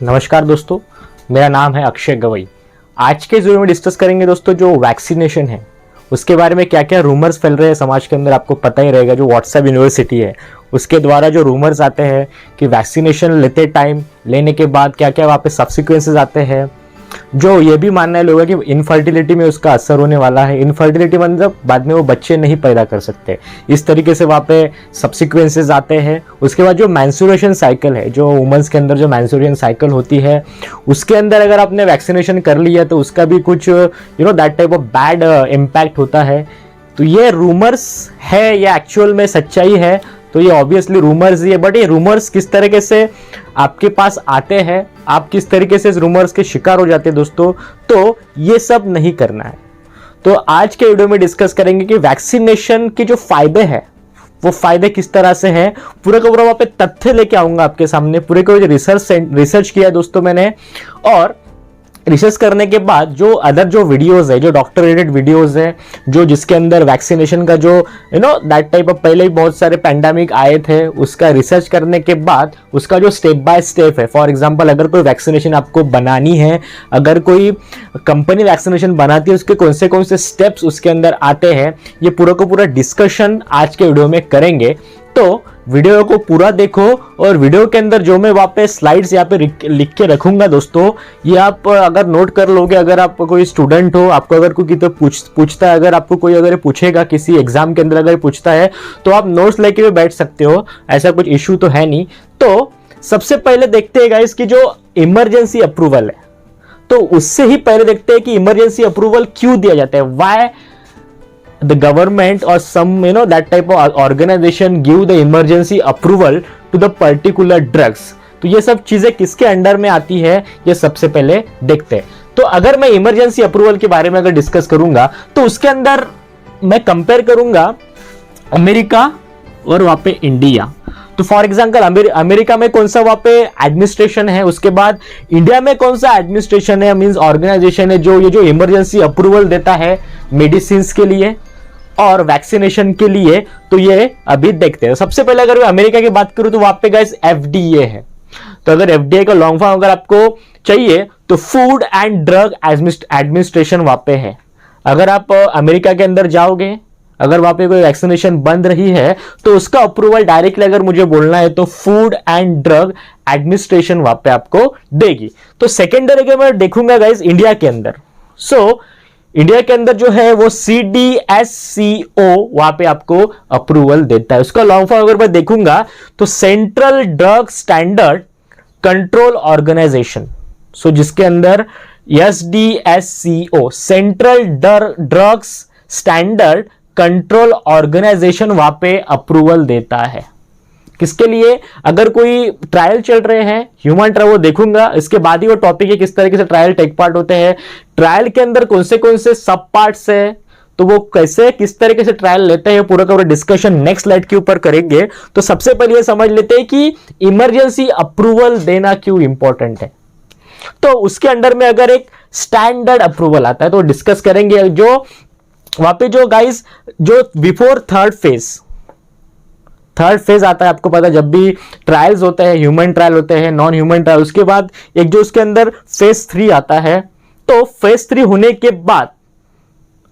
नमस्कार दोस्तों, मेरा नाम है अक्षय गवई। आज के वीडियो में डिस्कस करेंगे दोस्तों जो वैक्सीनेशन है उसके बारे में क्या क्या रूमर्स फैल रहे हैं समाज के अंदर। आपको पता ही रहेगा जो व्हाट्सएप यूनिवर्सिटी है उसके द्वारा जो रूमर्स आते हैं कि वैक्सीनेशन लेते टाइम लेने के बाद क्या क्या वहाँ पे सब्सिक्वेंसेस आते हैं, जो ये भी मानना है लोगों कि इनफर्टिलिटी में उसका असर होने वाला है। इनफर्टिलिटी मतलब बाद में वो बच्चे नहीं पैदा कर सकते, इस तरीके से वहाँ पे सब्सिक्वेंसेस आते हैं। उसके बाद जो मैंसुरेशन साइकिल है, जो वुमेन्स के अंदर जो मैंसुरेशन साइकिल होती है उसके अंदर अगर आपने वैक्सीनेशन कर लिया तो उसका भी कुछ that type of bad impact होता है। तो ये रूमर्स है या एक्चुअल में सच्चाई है, तो ये ऑब्वियसली रूमर्स ही है। बट ये रूमर्स किस तरीके से आपके पास आते हैं, आप किस तरीके से इस रूमर्स के शिकार हो जाते हैं दोस्तों, तो ये सब नहीं करना है। तो आज के वीडियो में डिस्कस करेंगे कि वैक्सीनेशन के जो फायदे हैं वो फायदे किस तरह से हैं। पूरा का पूरा वहां पे तथ्य लेके आऊंगा आपके सामने। पूरे को रिसर्च किया दोस्तों मैंने, और रिसर्च करने के बाद जो अदर जो वीडियोस है, जो डॉक्टर रिलेटेड वीडियोस है, जो जिसके अंदर वैक्सीनेशन का जो दैट टाइप ऑफ पहले ही बहुत सारे पैंडेमिक आए थे, उसका रिसर्च करने के बाद उसका जो स्टेप बाय स्टेप है। फॉर एग्जांपल अगर कोई वैक्सीनेशन आपको बनानी है, अगर कोई कंपनी वैक्सीनेशन बनाती है, उसके कौन से स्टेप्स उसके अंदर आते हैं, ये पूरा को पूरा डिस्कशन आज के वीडियो में करेंगे। तो वीडियो को पूरा देखो, और वीडियो के अंदर जो मैं वहाँ पे स्लाइड्स यहाँ पे लिख के रखूंगा दोस्तों, ये आप अगर नोट कर लोगे, अगर आप कोई स्टूडेंट हो, आपको अगर कोई तो पूछता है, अगर आपको कोई अगर पूछेगा किसी एग्जाम के अंदर अगर पूछता है तो आप नोट्स लेके भी बैठ सकते हो, ऐसा कुछ इश्यू तो है नहीं। तो सबसे पहले देखते हैं गाइस कि जो इमरजेंसी अप्रूवल है, तो उससे ही पहले देखते हैं कि इमरजेंसी अप्रूवल क्यों दिया जाता है। Why the government or some that type of organization give the emergency approval to the particular drugs। तो ये सब चीजें किसके अंडर में आती है ये सबसे पहले देखते हैं। तो अगर मैं इमरजेंसी अप्रूवल के बारे में अगर डिस्कस करूंगा तो उसके अंदर मैं कंपेयर करूंगा अमेरिका और वहां पे इंडिया। तो फॉर एग्जांपल अमेरिका में कौन सा वहां पे एडमिनिस्ट्रेशन है, उसके बाद इंडिया में कौन सा एडमिनिस्ट्रेशन है, मींस ऑर्गेनाइजेशन है जो ये जो इमरजेंसी अप्रूवल देता है मेडिसिन के लिए और वैक्सीनेशन के लिए। तो ये अभी देखते हैं। सबसे पहले अगर मैं अमेरिका की बात करूं तो वहां पे गाइस FDA है। तो अगर FDA का लॉन्ग फॉर्म अगर आपको चाहिए तो फूड एंड ड्रग एडमिनिस्ट्रेशन वहां पे है। अगर आप अमेरिका के अंदर जाओगे, अगर वहां पे कोई वैक्सीनेशन बन रही है तो उसका अप्रूवल डायरेक्टली अगर मुझे बोलना है तो फूड एंड ड्रग एडमिनिस्ट्रेशन वहां पे आपको देगी। तो सेकेंडरी अगर मैं देखूंगा गाइस इंडिया के अंदर, सो इंडिया के अंदर जो है वो CDSCO वहां पे आपको अप्रूवल देता है। उसका लॉन्ग फॉर्म अगर मैं देखूंगा तो central drug standard control organisation, so जिसके अंदर SDSCO central drugs standard control organisation वहां पे अप्रूवल देता है। किसके लिए? अगर कोई ट्रायल चल रहे हैं, ह्यूमन ट्रायल, वो देखूंगा। इसके बाद ही वो टॉपिक है किस तरीके से ट्रायल टेक पार्ट होते हैं, ट्रायल के अंदर कौन से सब पार्ट्स है, तो वो कैसे किस तरीके से ट्रायल लेते हैं, पूरा का पूरा डिस्कशन नेक्स्ट स्लाइड के ऊपर करेंगे। तो सबसे पहले ये समझ लेते हैं कि इमरजेंसी अप्रूवल देना क्यों इंपॉर्टेंट है। तो उसके अंडर में अगर एक स्टैंडर्ड अप्रूवल आता है तो डिस्कस करेंगे। जो वहां पे जो गाइस जो बिफोर थर्ड फेज आता है, आपको पता है जब भी ट्रायल्स होते हैं, ह्यूमन ट्रायल होते हैं, नॉन ह्यूमन ट्रायल, उसके बाद एक जो उसके अंदर फेज 3 आता है। तो फेज 3 होने के बाद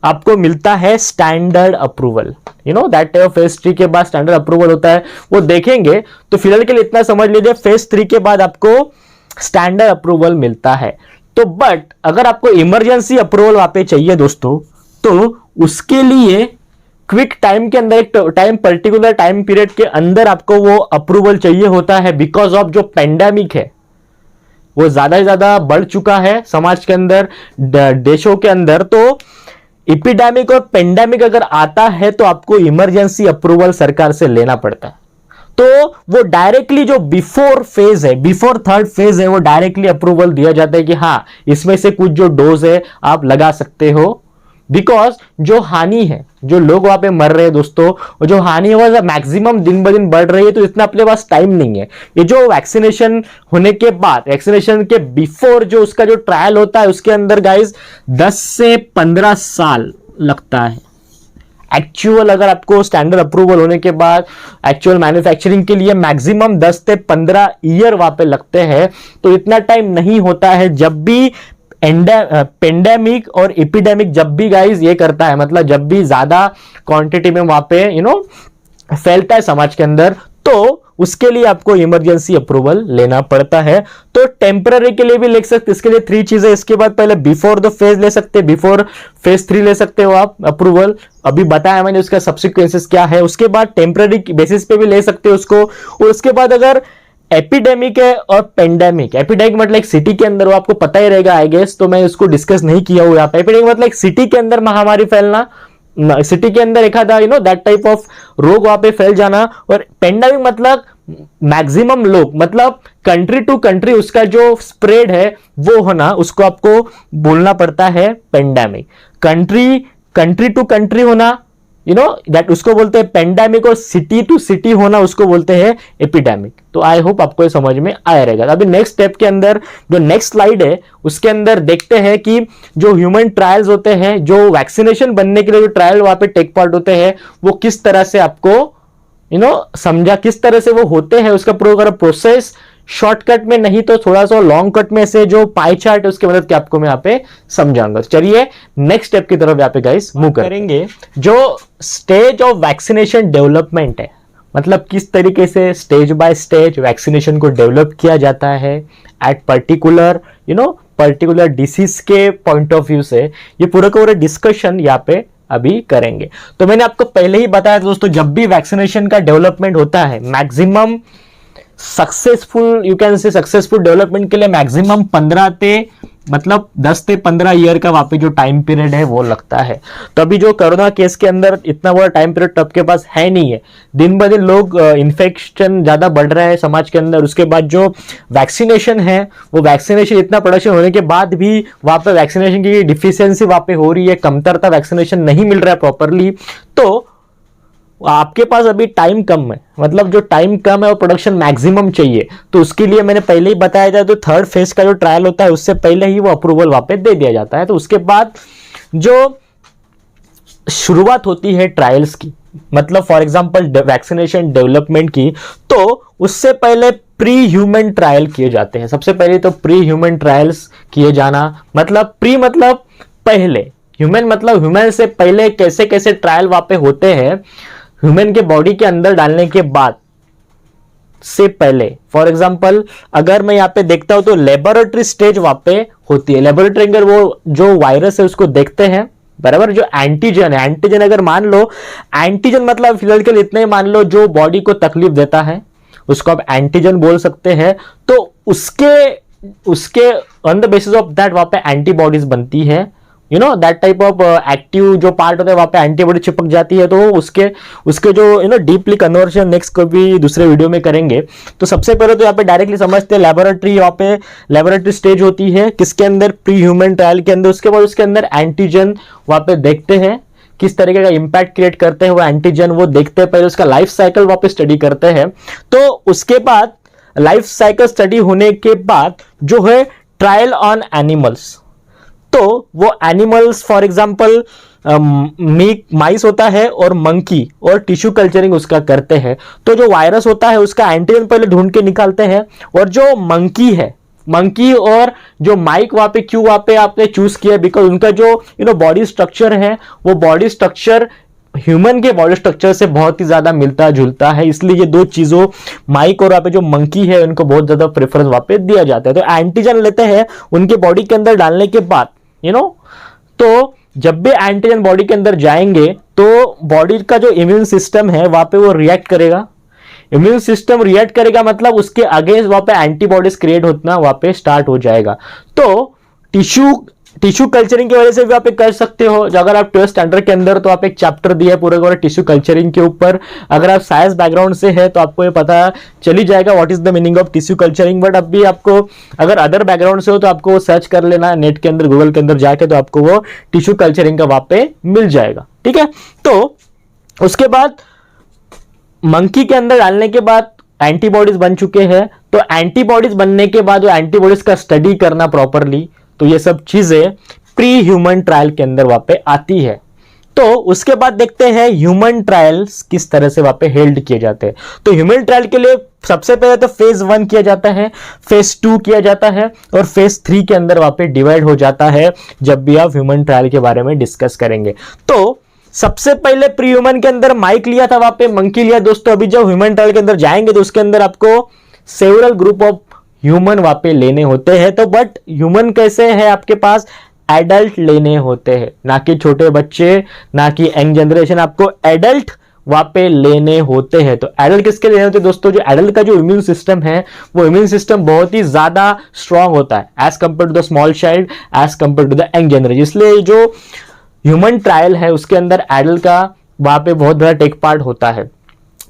आपको मिलता है standard approval. That type phase 3 के बाद स्टैंडर्ड अप्रूवल होता है, वो देखेंगे। तो फिलहाल के लिए इतना समझ लीजिए, फेज 3 के बाद आपको स्टैंडर्ड अप्रूवल मिलता है। तो बट अगर आपको इमरजेंसी अप्रूवल वहां पे चाहिए दोस्तों, तो उसके लिए क्विक टाइम के अंदर, एक पर्टिकुलर टाइम पीरियड के अंदर आपको वो अप्रूवल चाहिए होता है। बिकॉज ऑफ जो पेंडेमिक है वो ज्यादा से ज्यादा बढ़ चुका है समाज के अंदर, देशों के अंदर। तो एपिडेमिक और पेंडेमिक अगर आता है तो आपको इमरजेंसी अप्रूवल सरकार से लेना पड़ता है। तो वो डायरेक्टली जो बिफोर फेज है, बिफोर थर्ड फेज है, वो डायरेक्टली अप्रूवल दिया जाता है कि हाँ इसमें से कुछ जो डोज है आप लगा सकते हो। बिकॉज जो हानि है, जो लोग वहां पे मर रहे हैं दोस्तों, और जो हानि है वो मैक्सिमम दिन ब दिन बढ़ रही है, तो इतना अपने पास टाइम नहीं है। ये जो वैक्सीनेशन होने के बाद, वैक्सीनेशन के बिफोर जो उसका जो ट्रायल होता है उसके अंदर गाइस 10 से 15 साल लगता है। एक्चुअल अगर आपको स्टैंडर्ड अप्रूवल होने के बाद एक्चुअल मैन्युफैक्चरिंग के लिए मैक्सिमम 10 से 15 ईयर वहां पे लगते हैं। तो इतना टाइम नहीं होता है जब भी पेंडेमिक और एपिडेमिक जब भी गाइस ये करता है, मतलब जब भी ज्यादा क्वांटिटी में वहां पे फैलता है समाज के अंदर, तो उसके लिए आपको इमरजेंसी अप्रूवल लेना पड़ता है। तो टेम्पररी के लिए भी ले सकते, इसके लिए 3 चीजें, इसके बाद पहले बिफोर द फेज ले सकते, बिफोर फेज 3 ले सकते हो आप अप्रूवल, अभी बताया मैंने उसका सब्सिक्वेंसेस क्या है। उसके बाद टेम्पररी बेसिस पे भी ले सकते हो उसको। और उसके बाद अगर एपिडेमिक है और पेंडेमिक, एपिडेमिक मतलब एक सिटी के अंदर, वो आपको पता ही रहेगा आई गेस, तो मैं इसको डिस्कस नहीं किया हुआ यहाँ पे। एपिडेमिक मतलब एक सिटी के अंदर महामारी फैलना, सिटी के अंदर एक आधा दैट टाइप ऑफ रोग वहां पे फैल जाना। और पेंडेमिक मतलब मैक्सिमम लोग, मतलब कंट्री टू कंट्री उसका जो स्प्रेड है वो होना, उसको आपको बोलना पड़ता है पेंडेमिक। कंट्री टू कंट्री होना दैट उसको बोलते हैं पेंडेमिक, और सिटी टू सिटी होना उसको बोलते हैं एपिडेमिक। तो आई होप आपको ये समझ में आया रहेगा। अभी नेक्स्ट स्टेप के अंदर जो नेक्स्ट स्लाइड है उसके अंदर देखते हैं कि जो ह्यूमन ट्रायल्स होते हैं, जो वैक्सीनेशन बनने के लिए जो ट्रायल वहां पे टेक पार्ट होते हैं, वो किस तरह से आपको समझा, किस तरह से वो होते हैं, उसका पूरा प्रोसेस शॉर्टकट में नहीं तो थोड़ा सा लॉन्ग कट में से जो पाई चार्ट है उसकी मदद के आपको मैं यहाँ पे समझाऊंगा। चलिए नेक्स्ट स्टेप की तरफ यहाँ पे गाइस मूव करेंगे। जो स्टेज ऑफ वैक्सीनेशन डेवलपमेंट है, मतलब किस तरीके से स्टेज बाय स्टेज वैक्सीनेशन को डेवलप किया जाता है एट पर्टिकुलर डिसीज के पॉइंट ऑफ व्यू से, ये पूरा का पूरा डिस्कशन यहाँ पे अभी करेंगे। तो मैंने आपको पहले ही बताया दोस्तों, जब भी वैक्सीनेशन का डेवलपमेंट होता है maximum successful, you can say successful development के लिए मैक्सिमम 10 से 15 ईयर का वहां पे जो टाइम पीरियड है वो लगता है। तो अभी जो कोरोना केस के अंदर इतना बड़ा टाइम पीरियड आपके पास है नहीं है, दिन ब दिन लोग इन्फेक्शन ज्यादा बढ़ रहा है समाज के अंदर। उसके बाद जो वैक्सीनेशन है, वो वैक्सीनेशन इतना प्रोडक्शन होने के बाद भी वहां पे वैक्सीनेशन की डिफिशियंसी वहां पे हो रही है, कमतरता, वैक्सीनेशन नहीं मिल रहा है प्रॉपरली। तो आपके पास अभी टाइम कम है, मतलब जो टाइम कम है और प्रोडक्शन मैक्सिमम चाहिए, तो उसके लिए मैंने पहले ही बताया था, तो थर्ड फेज का जो ट्रायल होता है उससे पहले ही वो अप्रूवल वहां पे दे दिया जाता है। तो उसके बाद जो शुरुआत होती है ट्रायल्स की, मतलब फॉर एग्जांपल वैक्सीनेशन डेवलपमेंट की, तो उससे पहले प्री ह्यूमन ट्रायल किए जाते हैं। सबसे पहले तो प्री ह्यूमन ट्रायल्स किए जाना, मतलब प्री मतलब पहले, ह्यूमन मतलब ह्यूमन से पहले कैसे कैसे ट्रायल वहां पे होते हैं, ह्यूमन के बॉडी के अंदर डालने के बाद से पहले। फॉर एग्जांपल अगर मैं यहाँ पे देखता हूं तो लेबोरेटरी स्टेज वहां पे होती है। लेबोरेटरी अंदर वो जो वायरस है उसको देखते हैं, बराबर। जो एंटीजन है, एंटीजन अगर मान लो, एंटीजन मतलब फिलहाल के लिए इतना ही मान लो, जो बॉडी को तकलीफ देता है उसको आप एंटीजन बोल सकते हैं। तो उसके on the basis of that वहां पे एंटीबॉडीज बनती है, दैट टाइप ऑफ एक्टिव जो पार्ट होता है वहां पे एंटीबॉडी चिपक जाती है। तो उसके जो डीपली कन्वर्शन नेक्स्ट कभी दूसरे वीडियो में करेंगे। तो सबसे पहले तो यहाँ पे डायरेक्टली समझते हैं लेबोरेटरी, वहां पे लेबोरेटरी स्टेज होती है किसके अंदर, प्री ह्यूमन ट्रायल के अंदर। उसके बाद उसके अंदर एंटीजन वहां पे देखते हैं किस तरीके का इंपैक्ट क्रिएट करते हैं वो एंटीजन, वो देखते हैं, पहले उसका लाइफ साइकिल वहां पे स्टडी करते हैं। तो उसके बाद लाइफ साइकिल स्टडी होने के बाद जो है ट्रायल ऑन एनिमल्स, तो वो एनिमल्स फॉर एग्जांपल माइस होता है और मंकी, और टिश्यू कल्चरिंग उसका करते हैं। तो जो वायरस होता है उसका एंटीजन पहले ढूंढ के निकालते हैं, और जो मंकी है, मंकी और जो माइक वहां पे क्यों वहां पे आपने चूज किया, बिकॉज उनका जो बॉडी स्ट्रक्चर है वो बॉडी स्ट्रक्चर ह्यूमन के बॉडी स्ट्रक्चर से बहुत ही ज्यादा मिलता जुलता है, इसलिए ये दो चीजों माइक और वहां पे जो मंकी है उनको बहुत ज्यादा प्रेफरेंस वहां पे दिया जाता है। तो एंटीजन लेते हैं उनके बॉडी के अंदर डालने के बाद, तो जब भी एंटीजन बॉडी के अंदर जाएंगे तो बॉडी का जो इम्यून सिस्टम है वहां पे वो रिएक्ट करेगा। इम्यून सिस्टम रिएक्ट करेगा मतलब उसके अगेंस्ट वहां पे एंटीबॉडीज क्रिएट होना वहां पे स्टार्ट हो जाएगा। तो टिश्यू कल्चरिंग की वजह से भी आप कर सकते हो। जो अगर आप 12th स्टैंडर्ड के अंदर, तो आप एक चैप्टर दिया है पूरे टिश्यू कल्चरिंग के ऊपर। अगर आप साइंस बैकग्राउंड से है तो आपको ये पता चली जाएगा what is the meaning of tissue culturing. But अब भी आपको अगर अदर बैकग्राउंड से हो तो आपको सर्च कर लेना नेट के अंदर, गूगल के अंदर जाके, तो आपको वो टिश्यू कल्चरिंग का वहां पे मिल जाएगा, ठीक है। तो उसके बाद मंकी के अंदर डालने के बाद एंटीबॉडीज बन चुके हैं। तो एंटीबॉडीज बनने के बाद एंटीबॉडीज का स्टडी करना प्रॉपरली, तो ये सब चीजें प्री ह्यूमन ट्रायल के अंदर वहां पे आती है। तो उसके बाद देखते हैं ह्यूमन ट्रायल्स किस तरह से वहां पे हेल्ड किए जाते हैं। तो ह्यूमन ट्रायल के लिए सबसे पहले तो फेज 1 किया जाता है, फेज 2 किया जाता है और फेज 3 के अंदर वहां पे डिवाइड हो जाता है जब भी आप ह्यूमन ट्रायल के बारे में डिस्कस करेंगे। तो सबसे पहले प्री ह्यूमन के अंदर माइक लिया था, वहां पे मंकी लिया दोस्तों। अभी जब ह्यूमन ट्रायल के अंदर जाएंगे तो उसके अंदर आपको सेवरल ग्रुप ऑफ ह्यूमन वहां पे लेने होते हैं। तो बट ह्यूमन कैसे है आपके पास, एडल्ट लेने होते हैं, ना कि छोटे बच्चे, ना कि यंग जनरेशन, आपको एडल्ट वहां पे लेने होते हैं। तो एडल्ट किसके लेने होते हैं दोस्तों, जो एडल्ट का जो इम्यून सिस्टम है वो इम्यून सिस्टम बहुत ही ज्यादा स्ट्रांग होता है as compare to the small child, as compare to the young generation. इसलिए जो ह्यूमन ट्रायल है उसके अंदर एडल्ट का वहां पे बहुत बड़ा टेक पार्ट होता है,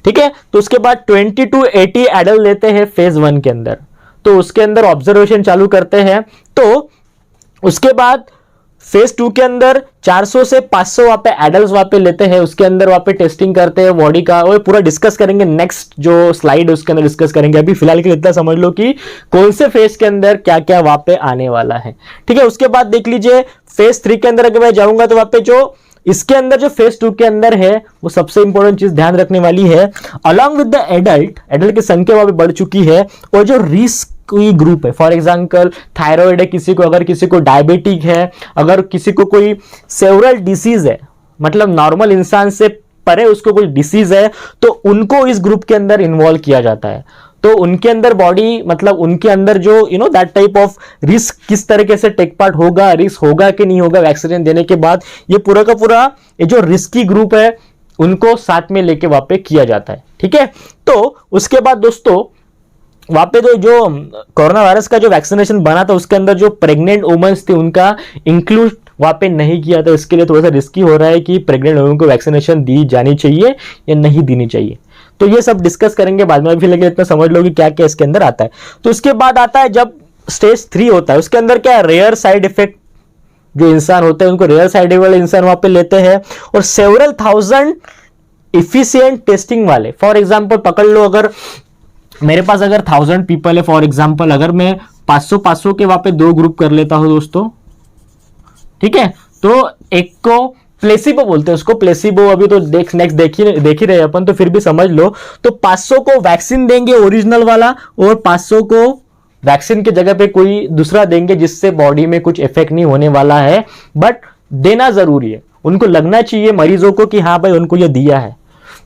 ठीक है। तो उसके बाद 20 to 80 एडल्ट लेते हैं फेज 1 के अंदर। तो उसके अंदर ऑब्जर्वेशन चालू करते हैं। तो उसके बाद फेज 2 के अंदर 400 से 500 वहां पे एडल्ट वहां पे लेते हैं। उसके अंदर वहां पे टेस्टिंग करते हैं बॉडी का, और पूरा डिस्कस करेंगे नेक्स्ट जो स्लाइड उसके अंदर डिस्कस करेंगे। अभी फिलहाल के लिए इतना समझ लो कि कौन से फेज के अंदर क्या क्या वहां पे आने वाला है, ठीक है। उसके बाद देख लीजिए फेज 3 के अंदर अगर मैं जाऊंगा तो वहां पे जो इसके अंदर जो फेज 2 के अंदर है वो सबसे इंपॉर्टेंट चीज ध्यान रखने वाली है, अलॉन्ग विद द एडल्ट की संख्या वहां पे बढ़ चुकी है और जो रिस्क कोई ग्रुप है, फॉर एग्जांपल थायराइड है किसी को, अगर किसी को डायबिटिक है, अगर किसी को कोई सेवरल डिसीज है, मतलब नॉर्मल इंसान से परे उसको कोई डिसीज है, तो उनको इस ग्रुप के अंदर इन्वॉल्व किया जाता है। तो उनके अंदर बॉडी, मतलब उनके अंदर जो दैट टाइप ऑफ रिस्क किस तरीके से टेक पार्ट होगा, रिस्क होगा कि नहीं होगा वैक्सीन देने के बाद, ये पूरा का पूरा ये जो रिस्की ग्रुप है उनको साथ में लेके वहां पे किया जाता है, ठीक है। तो उसके बाद दोस्तों वहां पे तो जो कोरोना वायरस का जो वैक्सीनेशन बना था उसके अंदर जो प्रेग्नेंट वुमेन्स थी उनका इंक्लूड वहां पे नहीं किया था। इसके लिए थोड़ा सा रिस्की हो रहा है कि प्रेग्नेंट वुमेन को वैक्सीनेशन दी जानी चाहिए या नहीं देनी चाहिए। तो ये सब डिस्कस करेंगे बाद में, अभी लगे इतना समझ लो कि क्या क्या इसके अंदर आता है। तो उसके बाद आता है जब स्टेज 3 होता है, उसके अंदर क्या रेयर साइड इफेक्ट जो इंसान होते हैं उनको रेयर साइड वाले इंसान वहां पे लेते हैं, और सेवरल थाउजेंड इफिशियंट टेस्टिंग वाले, फॉर एग्जाम्पल पकड़ लो अगर मेरे पास अगर 1000 पीपल है, फॉर एग्जांपल अगर मैं 500 के वहां पे 2 ग्रुप कर लेता हूं दोस्तों, ठीक है। तो एक को प्लेसिबो बोलते हैं, उसको प्लेसिबो अभी तो नेक्स्ट देख ही रहे अपन, तो फिर भी समझ लो। तो 500 को वैक्सीन देंगे ओरिजिनल वाला, और 500 को वैक्सीन की जगह पे कोई दूसरा देंगे जिससे बॉडी में कुछ इफेक्ट नहीं होने वाला है, बट देना जरूरी है। उनको लगना चाहिए मरीजों को कि हाँ भाई उनको ये दिया है।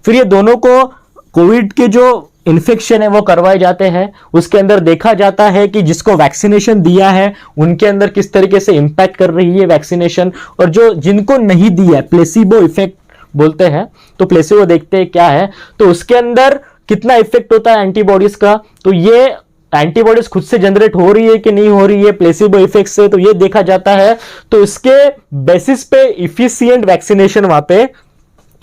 फिर ये दोनों को कोविड के जो इन्फेक्शन है वो करवाए जाते हैं। उसके अंदर देखा जाता है कि जिसको वैक्सीनेशन दिया है उनके अंदर किस तरीके से इंपैक्ट कर रही है वैक्सीनेशन, और जो जिनको नहीं दिया है, प्लेसिबो इफेक्ट बोलते हैं, तो प्लेसिबो देखते हैं क्या है, तो उसके अंदर कितना इफेक्ट होता है एंटीबॉडीज का। तो ये एंटीबॉडीज खुद से जनरेट हो रही है कि नहीं हो रही है प्लेसिबो इफेक्ट से, तो ये देखा जाता है। तो इसके बेसिस पे इफिशिएंट वैक्सीनेशन वहां पे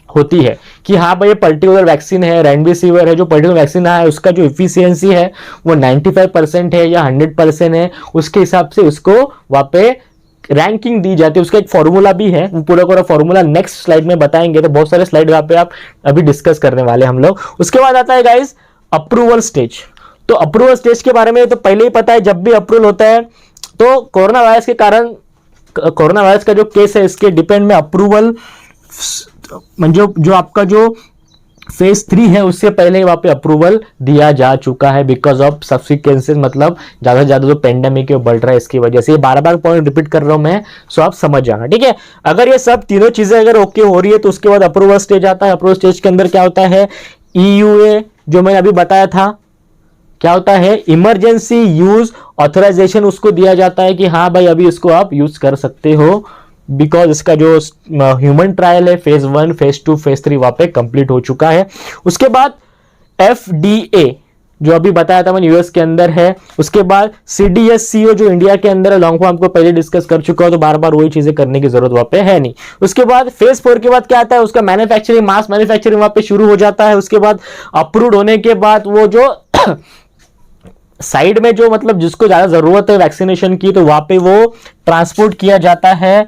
होती है कि हाँ भाई ये पर्टिकुलर वैक्सीन है, रेमडेसिविर है, जो पर्टिकुलर वैक्सीन है उसका जो इफिशियंसी है वो 95% है या 100% है, उसके हिसाब से उसको वहां पे रैंकिंग दी जाती है। उसका एक फॉर्मूला भी है, वो पूरा फॉर्मूला नेक्स्ट स्लाइड में बताएंगे। तो बहुत सारे स्लाइड वहां पे आप अभी डिस्कस करने वाले हम लोग। उसके बाद आता है गाइस अप्रूवल स्टेज। तो अप्रूवल स्टेज के बारे में तो पहले ही पता है, जब भी अप्रूवल होता है तो कोरोना वायरस के कारण, कोरोना वायरस का जो केस है इसके डिपेंड में अप्रूवल जो आपका जो फेज 3 है उससे पहले वहां पे अप्रूवल दिया जा चुका है, बिकॉज ऑफ सब्सिक्वेंसेस, मतलब ज्यादा से ज्यादा जो पेंडेमिक बढ़ रहा है इसकी वजह से। ये बार पॉइंट रिपीट कर रहा हूं मैं, सो आप समझ जाना, ठीक है। अगर ये सब तीनों चीजें अगर ओके हो रही है तो उसके बाद अप्रूवल स्टेज आता है। अप्रूवल स्टेज के अंदर क्या होता है, EUA जो मैंने अभी बताया था, क्या होता है इमरजेंसी यूज ऑथराइजेशन, उसको दिया जाता है कि हाँ भाई अभी इसको आप यूज कर सकते हो, बिकॉज इसका जो ह्यूमन ट्रायल है फेज 1, फेज 2, फेज 3 वहां पे कंप्लीट हो चुका है। उसके बाद FDA जो अभी बताया था मैंने यूएस के अंदर है। उसके बाद CDSCO जो इंडिया के अंदर है, लॉन्ग फॉर्म को पहले डिस्कस कर चुका हो, तो बार बार वही चीजें करने की जरूरत वहां पे है नहीं। उसके बाद फेज 4 के बाद क्या आता है, उसका मैन्युफैक्चरिंग, मास मैन्युफैक्चरिंग वहां पे शुरू हो जाता है। उसके बाद अप्रूव्ड होने के बाद वो जो साइड में जो मतलब जिसको ज्यादा जरूरत है वैक्सीनेशन की, तो वहां पे वो ट्रांसपोर्ट किया जाता है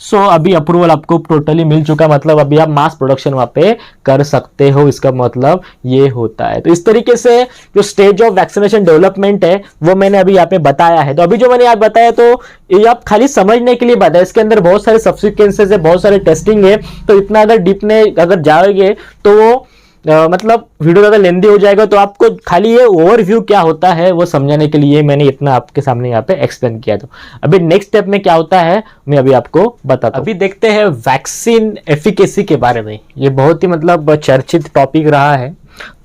सो अभी अप्रूवल आपको टोटली मिल चुका, मतलब अभी आप मास प्रोडक्शन वहां पे कर सकते हो, इसका मतलब ये होता है। तो इस तरीके से जो स्टेज ऑफ वैक्सीनेशन डेवलपमेंट है वो मैंने अभी यहाँ पे बताया है। तो अभी जो मैंने आप बताया तो ये आप खाली समझने के लिए बताया, इसके अंदर बहुत सारे सब्सिक्वेंसेस है, बहुत सारे टेस्टिंग है, तो इतना अगर डीप में अगर जाओगे तो वो मतलब वीडियो ज़्यादा लेंदी हो जाएगा। तो आपको खाली ये ओवरव्यू क्या होता है वो समझाने के लिए मैंने इतना आपके सामने यहाँ पे एक्सप्लेन किया। तो अभी नेक्स्ट स्टेप में क्या होता है मैं अभी आपको बताता हूँ। अभी देखते हैं वैक्सीन एफिकेसी के बारे में। ये बहुत ही मतलब चर्चित टॉपिक रहा है।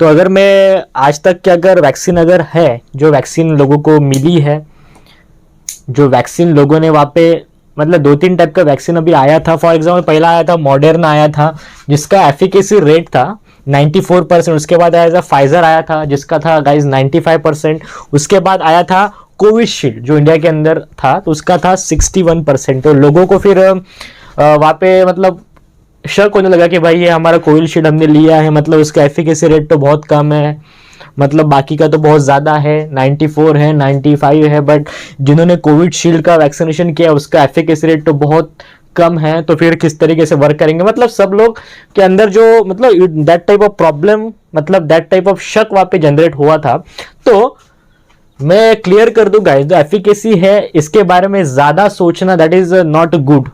तो अगर मैं आज तक के अगर वैक्सीन अगर है, जो वैक्सीन लोगों को मिली है, जो वैक्सीन लोगों ने वहाँ पे मतलब 2-3 टाइप का वैक्सीन अभी आया था। फॉर एग्जाम्पल पहला आया था मॉडर्ना आया था जिसका एफिकेसी रेट था 94%। उसके बाद आया था फाइजर आया था जिसका था गाइज 95%। उसके बाद आया था कोविशील्ड जो इंडिया के अंदर था तो उसका था 61%। तो लोगों को फिर वहाँ पे मतलब शक होने लगा कि भाई ये हमारा कोविशील्ड हमने लिया है, मतलब उसका एफिकेसी रेट तो बहुत कम है, मतलब बाकी का तो बहुत ज़्यादा है, 94 है, 95 है, बट जिन्होंने कोविशील्ड का वैक्सीनेशन किया उसका एफिकेसी रेट तो बहुत कम है। तो फिर किस तरीके से वर्क करेंगे, मतलब सब लोग के अंदर जो मतलब दैट टाइप ऑफ प्रॉब्लम, मतलब दैट टाइप ऑफ शक वहाँ पे जनरेट हुआ था। तो मैं क्लियर कर दूं गाइस, जो एफिकेसी है इसके बारे में ज़्यादा सोचना that is not good.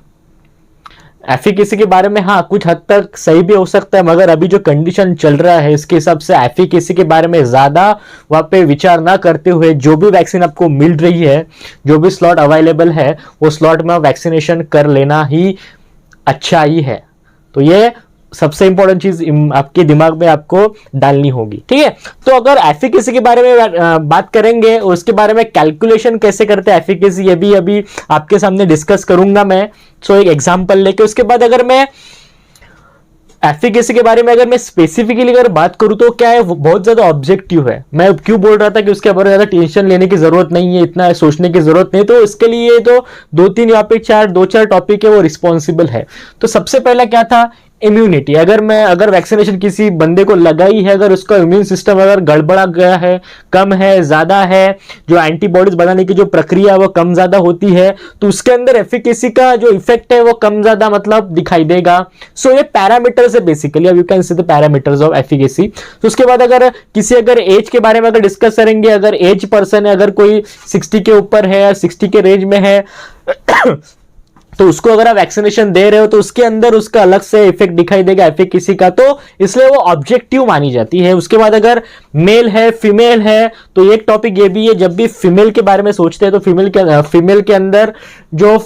Efficacy के बारे में हाँ कुछ हद तक सही भी हो सकता है, मगर अभी जो कंडीशन चल रहा है इसके हिसाब से एफिकेसी के बारे में ज्यादा वहां पे विचार ना करते हुए जो भी वैक्सीन आपको मिल रही है, जो भी स्लॉट अवेलेबल है वो स्लॉट में वैक्सीनेशन कर लेना ही अच्छा ही है। तो ये सबसे इंपॉर्टेंट चीज आपके दिमाग में आपको डालनी होगी, ठीक है। तो अगर एफिकेसी के बारे में बात करेंगे और उसके बारे में कैलकुलेशन कैसे करते हैं एफिकेसी, ये भी अभी आपके सामने डिस्कस करूंगा मैं। सो एक एग्जांपल लेके उसके बाद अगर मैं एफिकेसी के बारे में अगर मैं स्पेसिफिकली अगर बात करूं तो क्या है बहुत ज्यादा ऑब्जेक्टिव है। मैं क्यों बोल रहा था कि उसके बारे में ज्यादा टेंशन लेने की जरूरत नहीं है, इतना सोचने की जरूरत नहीं। तो इसके लिए तो 2-3 यहाँ पे 2-4 टॉपिक है वो रिस्पॉन्सिबल है। तो सबसे पहला क्या था, इम्यूनिटी। अगर वैक्सीनेशन किसी बंदे को लगाई है, अगर उसका इम्यून सिस्टम अगर गड़बड़ा गया है, कम है, ज्यादा है, जो एंटीबॉडीज बनाने की जो प्रक्रिया है वो कम ज्यादा होती है, तो उसके अंदर एफिकेसी का जो इफेक्ट है वो कम ज्यादा मतलब दिखाई देगा। सो ये पैरामीटर्स है basically, you can see the parameters of efficacy. तो उसके बाद अगर किसी अगर एज के बारे में अगर डिस्कस करेंगे, अगर एज पर्सन है, अगर कोई 60 के ऊपर है या 60 के रेंज में है तो उसको अगर आप वैक्सीनेशन दे रहे हो तो उसके अंदर उसका अलग से इफेक्ट दिखाई देगा एफिकेसी का, तो इसलिए वो ऑब्जेक्टिव मानी जाती है। उसके बाद अगर मेल है, फीमेल है, तो एक टॉपिक ये भी है, जब भी फीमेल के बारे में सोचते हैं तो फीमेल के अंदर जो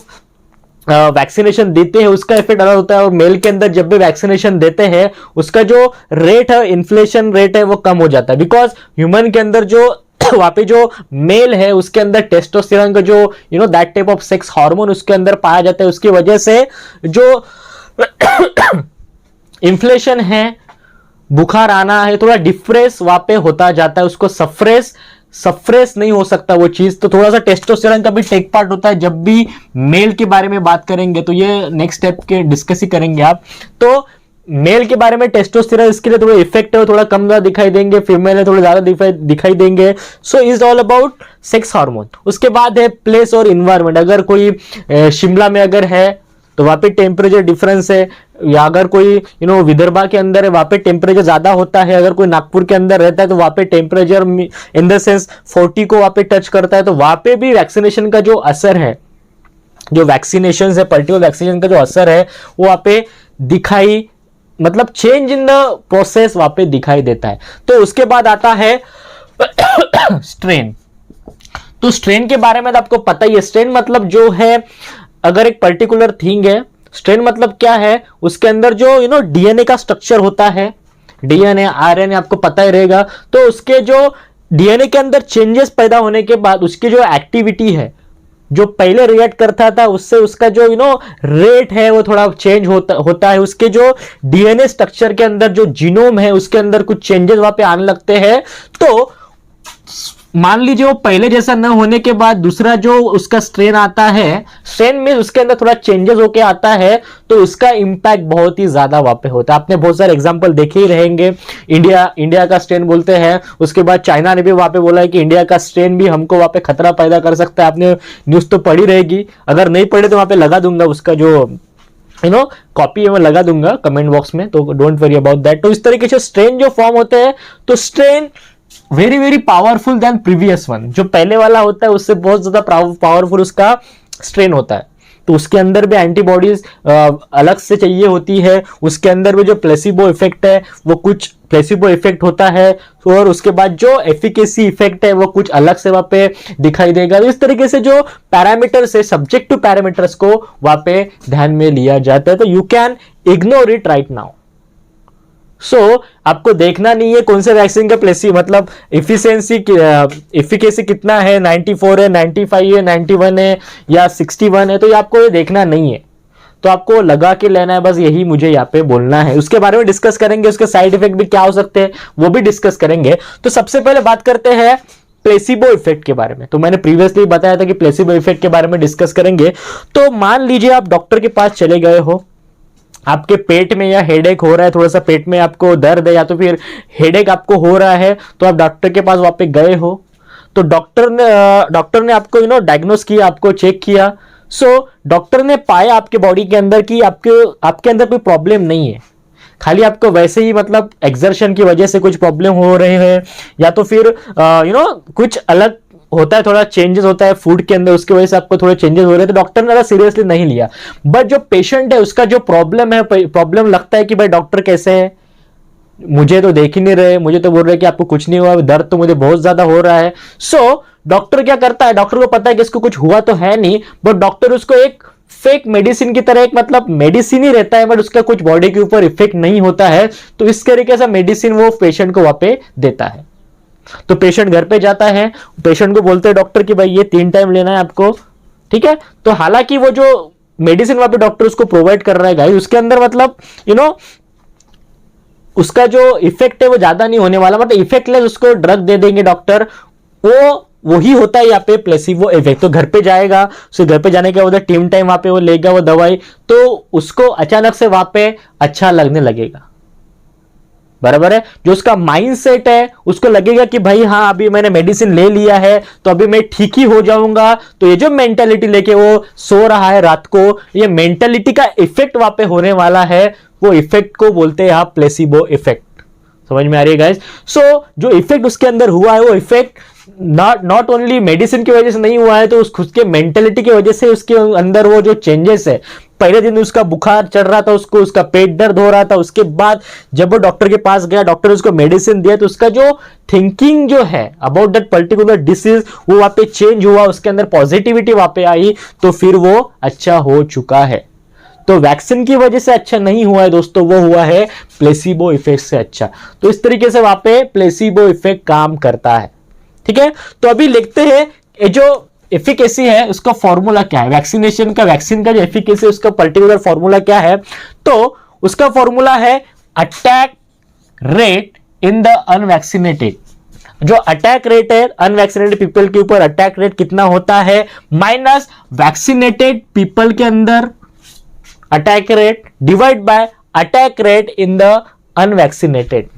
वैक्सीनेशन देते हैं उसका इफेक्ट अलग होता है, और मेल के अंदर जब भी वैक्सीनेशन देते हैं उसका जो रेट है, इन्फ्लेशन रेट है, वो कम हो जाता है। बिकॉज ह्यूमन के अंदर जो वहां पे जो मेल है उसके अंदर टेस्टोस्टेरोन का जो that type of sex hormone उसके अंदर पाया जाता है, उसकी वजह से जो इन्फ्लेशन है, बुखार आना है, थोड़ा डिफ्रेस वहां पे होता जाता है, उसको सफ्रेस नहीं हो सकता वो चीज। तो थोड़ा सा टेस्टोस्टेरोन का भी टेक पार्ट होता है जब भी मेल के बारे में बात करेंगे, तो ये नेक्स्ट स्टेप के डिस्कस ही करेंगे आप। तो मेल के बारे में टेस्टोस्टेरोन इसके लिए थोड़ा इफेक्ट है, थोड़ा कम ज्यादा दिखाई देंगे, फीमेल है थोड़ा ज्यादा दिखाई देंगे। So is all about sex hormone. उसके बाद है प्लेस और इन्वायरमेंट। अगर कोई शिमला में अगर है तो वहां पे टेम्परेचर डिफरेंस है, या अगर कोई विदर्भा के अंदर है वहां पे टेम्परेचर ज्यादा होता है, अगर कोई नागपुर के अंदर रहता है तो वहां पे टेम्परेचर इन द सेंस 40 को वहां पे टच करता है। तो वहां पे भी वैक्सीनेशन का जो असर है, जो वैक्सीनेशन है, पर्टिकुलर वैक्सीनेशन का जो असर है वो वहां पे दिखाई, मतलब चेंज इन द प्रोसेस वहां पे दिखाई देता है। तो उसके बाद आता है स्ट्रेन। तो स्ट्रेन के बारे में तो आपको पता ही है, स्ट्रेन मतलब जो है अगर एक पर्टिकुलर थिंग है, स्ट्रेन मतलब क्या है, उसके अंदर जो डीएनए का स्ट्रक्चर होता है, डीएनए आरएनए आपको पता ही रहेगा। तो उसके जो डीएनए के अंदर चेंजेस पैदा होने के बाद उसकी जो एक्टिविटी है, जो पहले रिएक्ट करता था उससे उसका जो रेट है वो थोड़ा चेंज होता है। उसके जो डीएनए स्ट्रक्चर के अंदर जो जीनोम है उसके अंदर कुछ चेंजेस वहां पे आने लगते हैं। तो मान लीजिए वो पहले जैसा न होने के बाद दूसरा जो उसका स्ट्रेन आता है, स्ट्रेन में उसके अंदर थोड़ा चेंजेस होके आता है, तो उसका इंपैक्ट बहुत ही ज्यादा वहां पे होता है। आपने बहुत सारे एग्जांपल देखे ही रहेंगे। इंडिया का स्ट्रेन बोलते हैं, उसके बाद चाइना ने भी वहां पे बोला है कि इंडिया का स्ट्रेन भी हमको वहां पे खतरा पैदा कर सकता है। आपने न्यूज तो पढ़ी रहेगी, अगर नहीं पढ़े तो वहां पे लगा दूंगा उसका जो कॉपी मैं लगा दूंगा कमेंट बॉक्स में, तो डोंट वरी अबाउट दैट। तो इस तरीके से स्ट्रेन जो फॉर्म होते हैं, तो strain very very powerful than previous one. जो पहले वाला होता है उससे बहुत ज्यादा पावरफुल उसका स्ट्रेन होता है। तो उसके अंदर भी एंटीबॉडीज अलग से चाहिए होती है, उसके अंदर भी जो प्लेसिबो इफेक्ट है वो कुछ प्लेसिबो इफेक्ट होता है, और उसके बाद जो एफिकेसी इफेक्ट है वो कुछ अलग से वहां पे दिखाई देगा। तो इस तरीके से जो पैरामीटर्स है, सब्जेक्टिव पैरामीटर्स को वहां पे ध्यान में लिया जाता है। तो you can ignore it right now. आपको देखना नहीं है कौन से वैक्सीन का प्लेसी मतलब एफिकेसी कितना है, 94 है, 95 है, 91 है या 61 है, तो ये आपको ये देखना नहीं है। तो आपको लगा के लेना है, बस यही मुझे यहाँ पे बोलना है। उसके बारे में डिस्कस करेंगे, उसके साइड इफेक्ट भी क्या हो सकते हैं वो भी डिस्कस करेंगे। तो सबसे पहले बात करते हैं प्लेसिबो इफेक्ट के बारे में। तो मैंने प्रीवियसली बताया था कि प्लेसिबो इफेक्ट के बारे में डिस्कस करेंगे। तो मान लीजिए आप डॉक्टर के पास चले गए हो, आपके पेट में या हेडेक हो रहा है, थोड़ा सा पेट में आपको दर्द है या तो फिर हेडेक आपको हो रहा है, तो आप डॉक्टर के पास वहां पे गए हो। तो डॉक्टर ने आपको डायग्नोस किया, आपको चेक किया। डॉक्टर ने पाया आपके बॉडी के अंदर कि आपके अंदर कोई प्रॉब्लम नहीं है, खाली आपको वैसे ही मतलब एक्सर्शन की वजह से कुछ प्रॉब्लम हो रहे हैं, या तो फिर कुछ अलग होता है, थोड़ा चेंजेस होता है फूड के अंदर, उसकी वजह से आपको थोड़े चेंजेस हो रहे थे। तो डॉक्टर ने ज़्यादा सीरियसली नहीं लिया। बट जो पेशेंट है उसका जो प्रॉब्लम है, प्रॉब्लम लगता है कि भाई डॉक्टर कैसे है, मुझे तो देख ही नहीं रहे, मुझे तो बोल रहे कि आपको कुछ नहीं हुआ, दर्द तो मुझे बहुत ज्यादा हो रहा है। डॉक्टर क्या करता है, डॉक्टर को पता है कि इसको कुछ हुआ तो है नहीं, बट डॉक्टर उसको एक फेक मेडिसिन की तरह, एक मतलब मेडिसिन ही रहता है बट उसका कुछ बॉडी के ऊपर इफेक्ट नहीं होता है, तो इस तरीके से मेडिसिन वो पेशेंट को वहां पे देता है। तो पेशेंट घर पे जाता है, पेशेंट को बोलते हैं डॉक्टर कि भाई ये 3 टाइम लेना है आपको, ठीक है। तो हालांकि वो जो मेडिसिन वहां पे डॉक्टर उसको प्रोवाइड कर रहा है गाइस, उसके अंदर मतलब उसका जो इफेक्ट है वो ज्यादा नहीं होने वाला, मतलब इफेक्टलेस उसको ड्रग दे देंगे डॉक्टर, वही होता है यहाँ पे प्लेसिबो इफेक्ट। तो घर पे जाएगा, उसके घर पे जाने के बाद टीम टाइम वहां पे वो लेगा वो दवाई, तो उसको अचानक से वहां पे अच्छा लगने लगेगा, बराबर है। जो उसका माइंड सेट है उसको लगेगा कि भाई हाँ अभी मैंने मेडिसिन ले लिया है तो अभी मैं ठीक ही हो जाऊंगा। तो ये जो मेंटालिटी लेके वो सो रहा है रात को, ये मेंटालिटी का इफेक्ट वहां पे होने वाला है, वो इफेक्ट को बोलते हैं आप प्लेसिबो इफेक्ट। समझ में आ रही है गाइस? जो इफेक्ट उसके अंदर हुआ है वो इफेक्ट नॉट ओनली मेडिसिन की वजह से नहीं हुआ है, तो उस खुद के मेंटेलिटी की वजह से उसके अंदर वो जो चेंजेस है, पहले दिन उसका बुखार चढ़ रहा था, उसका पेट दर्द हो रहा था, उसके बाद जब वो डॉक्टर के पास गया, डॉक्टर ने उसको मेडिसिन दिया, तो उसका जो थिंकिंग जो है अबाउट दैट पर्टिकुलर डिसीज वो वहां पे चेंज हुआ, उसके अंदर पॉजिटिविटी वहां पे आई, तो फिर वो अच्छा हो चुका है। तो वैक्सीन की वजह से अच्छा नहीं हुआ है दोस्तों, वो हुआ है प्लेसिबो इफेक्ट से अच्छा। तो इस तरीके से वहां पे प्लेसिबो इफेक्ट काम करता है, ठीक है। तो अभी लिखते हैं ये जो एफिकेसी है उसका फॉर्मूला क्या है, वैक्सीन का जो एफिकेसी है उसका पर्टिकुलर फॉर्मूला क्या है। तो उसका फॉर्मूला है attack rate in the unvaccinated. जो अटैक रेट है अनवैक्सीनेटेड पीपल के ऊपर, अटैक रेट कितना होता है, माइनस वैक्सीनेटेड पीपल के अंदर attack rate divide by attack rate in the unvaccinated.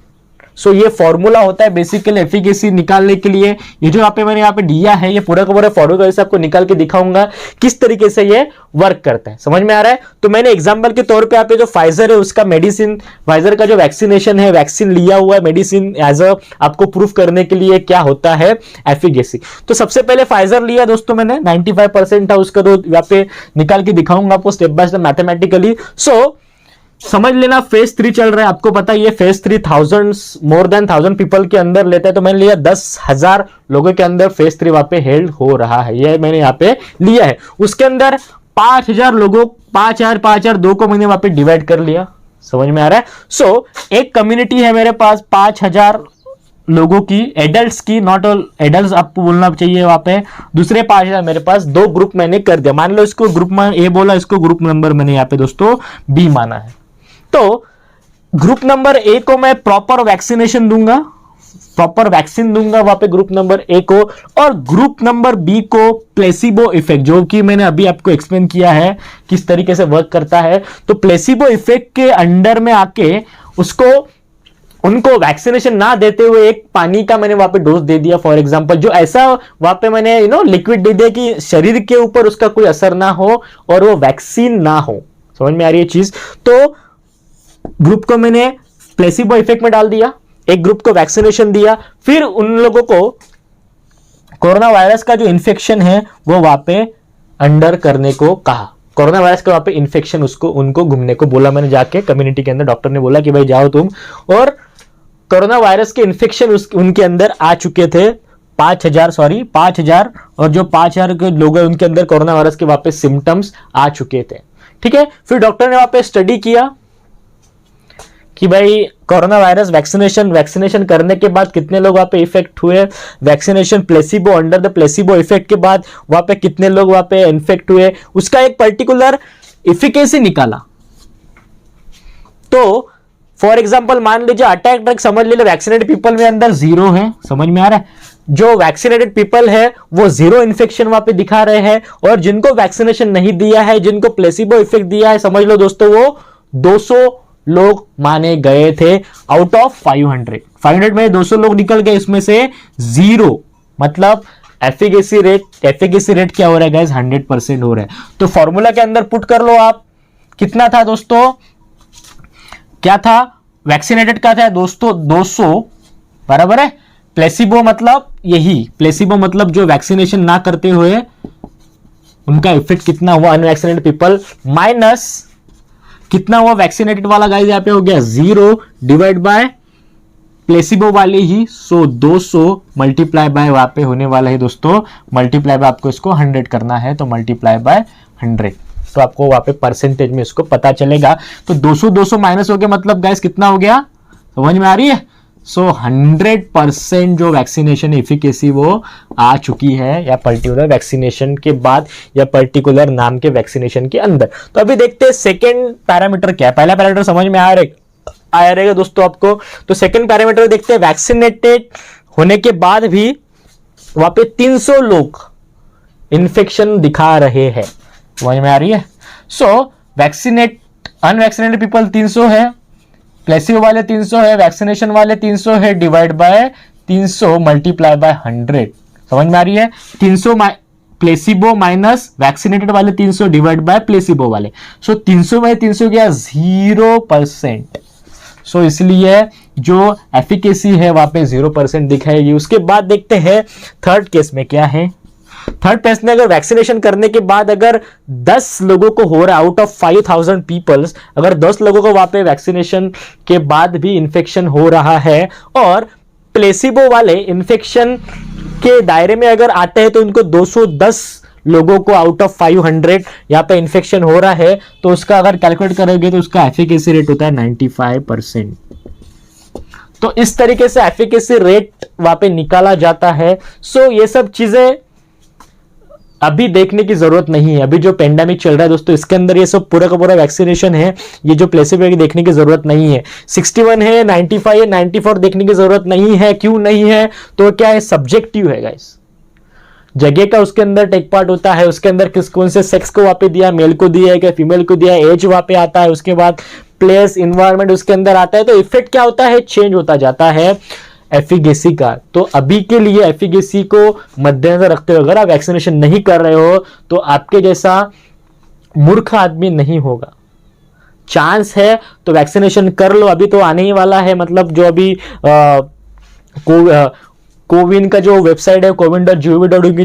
ये फॉर्मूला होता है बेसिकली एफिकेसी निकालने के लिए। ये जो मैंने यहाँ पे दिया है, ये पूरा का पूरा फॉर्मूला जैसे आपको निकाल के दिखाऊंगा किस तरीके से ये वर्क करता है, समझ में आ रहा है। तो मैंने एग्जांपल के तौर पे यहाँ पे जो फाइजर है उसका मेडिसिन, फाइजर का जो वैक्सीनेशन है, वैक्सीन लिया हुआ है मेडिसिन एज अ आपको प्रूफ करने के लिए क्या होता है एफिकेसी। तो सबसे पहले फाइजर लिया दोस्तों मैंने, 95% था उसका, तो यहाँ पे निकाल के दिखाऊंगा आपको स्टेप बाय स्टेप मैथमेटिकली। समझ लेना फेज 3 चल रहा है, आपको पता है ये फेज 3 मोर देन 1000 पीपल के अंदर लेते हैं, तो मैंने लिया 10,000 लोगों के अंदर फेज 3 वहां पे हेल्ड हो रहा है, ये मैंने यहाँ पे लिया है। उसके अंदर 5,000 लोगों, 5,000 2 को मैंने वहां पे डिवाइड कर लिया, समझ में आ रहा है। एक कम्युनिटी है मेरे पास 5,000 लोगों की, एडल्ट्स की, नॉट ऑल एडल्ट्स आपको बोलना चाहिए वहां पे। दूसरे 5,000 मेरे पास 2 ग्रुप मैंने कर दिया, मान लो इसको ग्रुप ए बोला, इसको ग्रुप नंबर मैंने यहाँ पे दोस्तों बी माना है। तो ग्रुप नंबर ए को मैं प्रॉपर वैक्सीनेशन दूंगा, प्रॉपर वैक्सीन दूंगा वहां पे ग्रुप नंबर ए को, और ग्रुप नंबर बी को प्लेसिबो इफेक्ट, जो कि मैंने अभी आपको एक्सप्लेन किया है किस तरीके से वर्क करता है। तो प्लेसिबो इफेक्ट के अंडर में आके उनको वैक्सीनेशन ना देते हुए एक पानी का मैंने वहां पे डोज दे दिया फॉर एग्जांपल, जो ऐसा वहां पे मैंने लिक्विड दे दिया कि शरीर के ऊपर उसका कोई असर ना हो और वो वैक्सीन ना हो, समझ में आ रही है चीज। तो ग्रुप को मैंने प्लेसिबो इफेक्ट में डाल दिया, एक ग्रुप को वैक्सीनेशन दिया, फिर उन लोगों को कोरोना वायरस का जो इन्फेक्शन है वो वहां पे अंडर करने को कहा। कोरोना वायरस का वहां पे इन्फेक्शन उनको घूमने को बोला मैंने जाके कम्युनिटी के अंदर। डॉक्टर ने बोला कि भाई जाओ तुम, और कोरोना वायरस के इन्फेक्शन उनके अंदर आ चुके थे 5,000 और जो 5,000 के लोग हैं उनके अंदर कोरोना वायरस के वहां पे सिम्टम्स आ चुके थे। ठीक है, फिर डॉक्टर ने वहां पे स्टडी किया कि भाई कोरोना वायरस वैक्सीनेशन करने के बाद कितने लोग वहां पे इफेक्ट हुए, vaccination placebo under the placebo effect के बाद वहां पे कितने लोग वहां पे इन्फेक्ट हुए, उसका एक पर्टिकुलर इफिकेसी निकाला। तो फॉर एग्जांपल मान लीजिए अटैक ड्रग समझ लीजिए वैक्सीनेटेड पीपल में अंदर 0 है, समझ में आ रहा है, जो वैक्सीनेटेड पीपल है वो 0 इन्फेक्शन वहां पे दिखा रहे हैं, और जिनको वैक्सीनेशन नहीं दिया है, जिनको प्लेसिबो इफेक्ट दिया है, समझ लो दोस्तों वो 200 लोग माने गए थे आउट ऑफ 500 में 200 लोग निकल गए, इसमें से 0, मतलब एफिकेसी रेट क्या हो रहा है गाइस, 100% हो रहा है। तो फॉर्मूला के अंदर पुट कर लो आप, कितना था दोस्तों, क्या था, वैक्सीनेटेड का था दोस्तों 200, बराबर है, प्लेसिबो मतलब यही, प्लेसिबो मतलब जो वैक्सीनेशन ना करते हुए उनका इफेक्ट कितना हुआ अनवैक्सीनेटेड पीपल, माइनस कितना हुआ वैक्सीनेटेड वाला गाइस, यहां पे हो गया 0 डिवाइड बाय प्लेसिबो वाले ही, सो 200 मल्टीप्लाई बाय वहां पे होने वाला है दोस्तों, मल्टीप्लाई बाय आपको इसको 100 करना है, तो मल्टीप्लाई बाय 100, तो आपको वहां पे परसेंटेज में इसको पता चलेगा। तो 200 माइनस हो गया, मतलब गाइस कितना हो गया, समझ में आ रही है। सो 100% जो वैक्सीनेशन एफिकेसी वो आ चुकी है, या पर्टिकुलर वैक्सीनेशन के बाद या पर्टिकुलर नाम के वैक्सीनेशन के अंदर। तो अभी देखते हैं सेकेंड पैरामीटर क्या है। पहला पैरामीटर समझ में आया रहेगा दोस्तों आपको। तो सेकेंड पैरामीटर देखते हैं, वैक्सीनेटेड होने के बाद भी वहां पे 300 लोग इन्फेक्शन दिखा रहे हैं, समझ में आ रही है। सो अनवैक्सीनेटेड पीपल 300 है, प्लेसिबो वाले 300 है, वैक्सीनेशन वाले 300 है, डिवाइड बाय 300 मल्टीप्लाई बाय 100, समझ में आ रही है। 300 प्लेसिबो माइनस वैक्सीनेटेड वाले 300 डिवाइड बाय प्लेसिबो वाले, सो 300 में 300 गया 0%, सो इसलिए जो एफिकेसी है वहां पे 0% दिखाएगी। उसके बाद देखते हैं थर्ड केस में क्या है। थर्ड केस में अगर वैक्सीनेशन करने के बाद अगर 10 लोगों को हो रहा है आउट ऑफ 5,000 पीपल्स, अगर 10 लोगों को वहां पे वैक्सीनेशन के बाद भी इंफेक्शन हो रहा है और प्लेसिबो वाले इंफेक्शन के दायरे में अगर आते हैं, तो उनको 210 लोगों को आउट ऑफ 500 यहाँ पे इंफेक्शन हो रहा है, तो उसका अगर कैलकुलेट करोगे तो उसका एफिकेसी रेट होता है 95%। तो इस तरीके से एफिकेसी रेट वहां पे निकाला जाता है। सो ये सब चीजें अभी देखने की जरूरत नहीं है। अभी जो पेंडेमिक चल रहा है दोस्तों, इसके अंदर ये सब पूरा का पूरा वैक्सीनेशन है, ये जो प्लेसिबो की देखने की जरूरत नहीं है। 61 है, 95 है, 94 देखने की जरूरत नहीं है। क्यों नहीं है, तो क्या है, सब्जेक्टिव है गाइस। जगह का उसके अंदर टेक पार्ट होता है, उसके अंदर किस कौन से सेक्स को वहां पे दिया, मेल को दिया है क्या फीमेल को दिया है, एज वहां पे आता है, उसके बाद प्लेस इन्वायरमेंट उसके अंदर आता है, तो इफेक्ट क्या होता है, चेंज होता जाता है एफिकेसी का। तो अभी के लिए एफिकेसी को मद्देनजर रखते हुए अगर आप वैक्सीनेशन नहीं कर रहे हो तो आपके जैसा मूर्ख आदमी नहीं होगा। चांस है तो वैक्सीनेशन कर लो, अभी तो आने ही वाला है। मतलब जो अभी कोविन का जो वेबसाइट है covid.gov.in की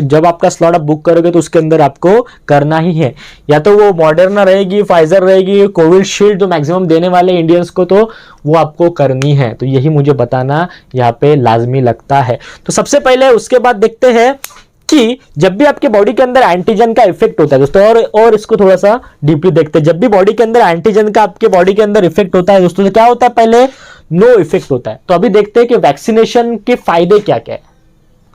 जब आपका स्लॉट आप बुक करोगे तो उसके अंदर आपको करना ही है। या तो वो मॉडर्ना रहेगी, फाइजर रहेगी, कोविशील्ड जो मैक्सिमम देने वाले इंडियंस को, तो वो आपको करनी है। तो यही मुझे बताना यहाँ पे लाजमी लगता है। तो सबसे पहले उसके बाद देखते हैं कि जब भी आपके बॉडी के अंदर एंटीजन का इफेक्ट होता है दोस्तों, और इसको थोड़ा सा डीपली देखते हैं। जब भी बॉडी के अंदर एंटीजन का आपके बॉडी के अंदर इफेक्ट होता है दोस्तों, तो क्या होता है, पहले नो इफेक्ट होता है। तो अभी देखते हैं कि वैक्सीनेशन के फायदे क्या क्या है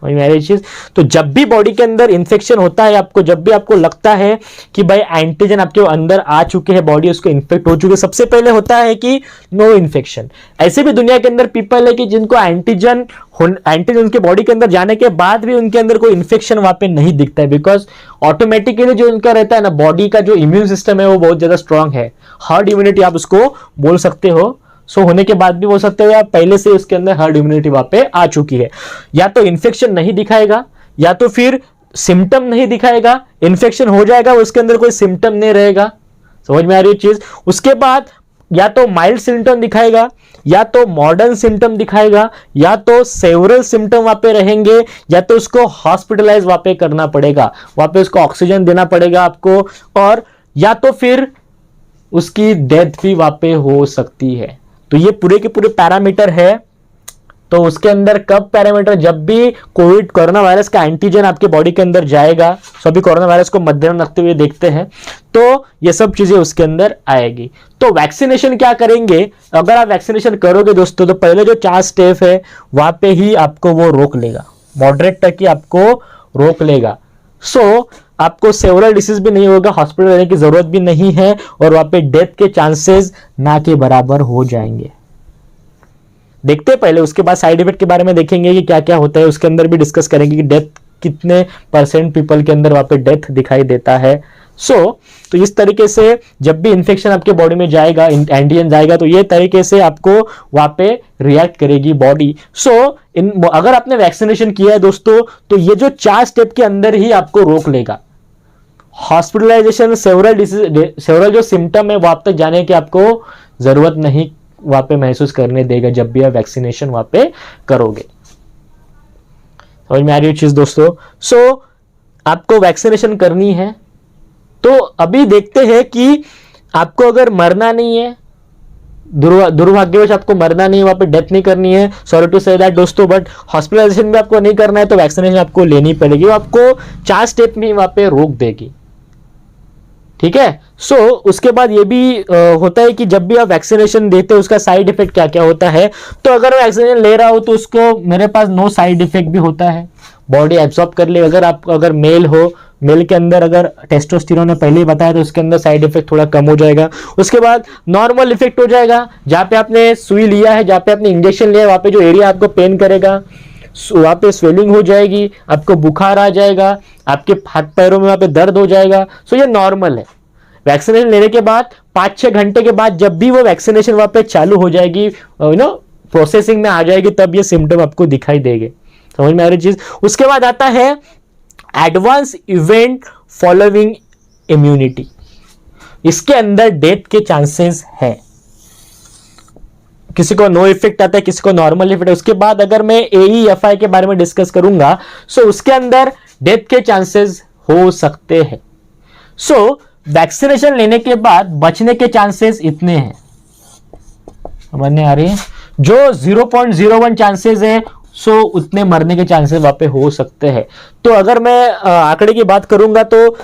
मेरी चीज। तो जब भी बॉडी के अंदर इंफेक्शन होता है, आपको जब भी आपको लगता है कि भाई एंटीजन आपके अंदर आ चुके हैं, बॉडी उसको इन्फेक्ट हो चुके हैं, सबसे पहले होता है कि नो इन्फेक्शन। ऐसे भी दुनिया के अंदर पीपल है कि जिनको एंटीजन उनके बॉडी के अंदर जाने के बाद भी उनके अंदर कोई इन्फेक्शन वहां पे नहीं दिखता है, बिकॉज ऑटोमेटिकली जो उनका रहता है ना, बॉडी का जो इम्यून सिस्टम है वो बहुत ज्यादा स्ट्रांग है। हर्ड इम्यूनिटी आप उसको बोल सकते हो। सो होने के बाद भी बोल सकते हो या पहले से उसके अंदर हर्ड इम्यूनिटी वहां पे आ चुकी है। या तो इन्फेक्शन नहीं दिखाएगा, या तो फिर सिम्टम नहीं दिखाएगा। इन्फेक्शन हो जाएगा, उसके अंदर कोई सिम्टम नहीं रहेगा, समझ में आ रही है चीज। उसके बाद या तो माइल्ड सिम्टम दिखाएगा, या तो मॉडर्न सिम्टम दिखाएगा, या तो सेवरल सिम्टम वहां पे रहेंगे, या तो उसको हॉस्पिटलाइज वहां पे करना पड़ेगा, वहां पे उसको ऑक्सीजन देना पड़ेगा आपको, और या तो फिर उसकी डेथ भी वहां पे हो सकती है। तो ये पूरे के पूरे पैरामीटर है। तो उसके अंदर कब पैरामीटर, जब भी कोविड कोरोना वायरस का एंटीजन आपके बॉडी के अंदर जाएगा, सो अभी कोरोना वायरस को मद्देनजर रखते हुए देखते हैं, तो ये सब चीजें उसके अंदर आएगी। तो वैक्सीनेशन क्या करेंगे, अगर आप वैक्सीनेशन करोगे दोस्तों, तो पहले जो 4 स्टेप है वहां पे ही आपको वो रोक लेगा, मॉडरेट तक ही आपको रोक लेगा। सो आपको सेवरल डिसीज भी नहीं होगा, हॉस्पिटल जाने की जरूरत भी नहीं है, और वहां पे डेथ के चांसेस ना के बराबर हो जाएंगे। देखते हैं पहले, उसके बाद साइड इफेक्ट के बारे में देखेंगे कि क्या क्या होता है, उसके अंदर भी डिस्कस करेंगे कि डेथ कितने % पीपल के अंदर वहां पे डेथ दिखाई देता है। तो इस तरीके से जब भी इंफेक्शन आपके बॉडी में जाएगा, एंटीजन जाएगा, तो ये तरीके से आपको वहां पे रिएक्ट करेगी बॉडी। अगर आपने वैक्सीनेशन किया है दोस्तों, तो ये जो 4 स्टेप के अंदर ही आपको रोक लेगा। हॉस्पिटलाइजेशन, सेवरल जो सिम्टम है वहां तक जाने की आपको जरूरत नहीं वहां पे महसूस करने देगा, जब भी आप वैक्सीनेशन वहां पे करोगे। समझ में आ रही है चीज दोस्तों। आपको वैक्सीनेशन करनी है, तो अभी देखते हैं कि आपको अगर मरना नहीं है, दुर्भाग्यवश आपको मरना नहीं है, वहां पे डेथ नहीं करनी है, सॉरी टू से दैट दोस्तों, बट हॉस्पिटलाइजेशन भी आपको नहीं करना है, तो वैक्सीनेशन आपको लेनी पड़ेगी, वो आपको 4 स्टेप में वहां पे रोक देगी। ठीक है। उसके बाद ये भी होता है कि जब भी आप वैक्सीनेशन देते हो, उसका साइड इफेक्ट क्या क्या होता है। तो अगर मैं वैक्सीनेशन ले रहा हूं, तो उसको मेरे पास नो साइड इफेक्ट भी होता है, बॉडी एब्सॉर्ब कर ले। अगर मेल हो, मेल के अंदर अगर टेस्टोस्टेरोन ने पहले ही बताया, तो उसके अंदर साइड इफेक्ट थोड़ा कम हो जाएगा। उसके बाद नॉर्मल इफेक्ट हो जाएगा, जहां पे आपने सुई लिया है, जहां पे आपने इंजेक्शन लिया है, वहां पे जो एरिया आपको पेन करेगा, वहां पे स्वेलिंग हो जाएगी, आपको बुखार आ जाएगा, आपके हाथ पैरों में वहां पे दर्द हो जाएगा। ये नॉर्मल है। वैक्सीनेशन लेने के बाद 5-6 घंटे के बाद जब भी वो वैक्सीनेशन वहां पे चालू हो जाएगी, प्रोसेसिंग में आ जाएगी, तब ये सिम्टम आपको दिखाई देंगे। समझ में आ रही चीज। उसके बाद आता है एडवांस इवेंट फॉलोइंग इम्यूनिटी। इसके अंदर डेथ के चांसेस है। किसी को नो इफेक्ट आता है, किसी को नॉर्मल इफेक्ट है। उसके बाद अगर मैं AEFI के बारे में डिस्कस करूंगा, उसके अंदर डेथ के चांसेस हो सकते हैं। वैक्सीनेशन लेने के बाद बचने के चांसेस इतने हैं, समझने आ रही है। जो 0.01 चांसेस है, उतने मरने के चांसेस वहां पे हो सकते हैं। तो अगर मैं आंकड़े की बात करूंगा, तो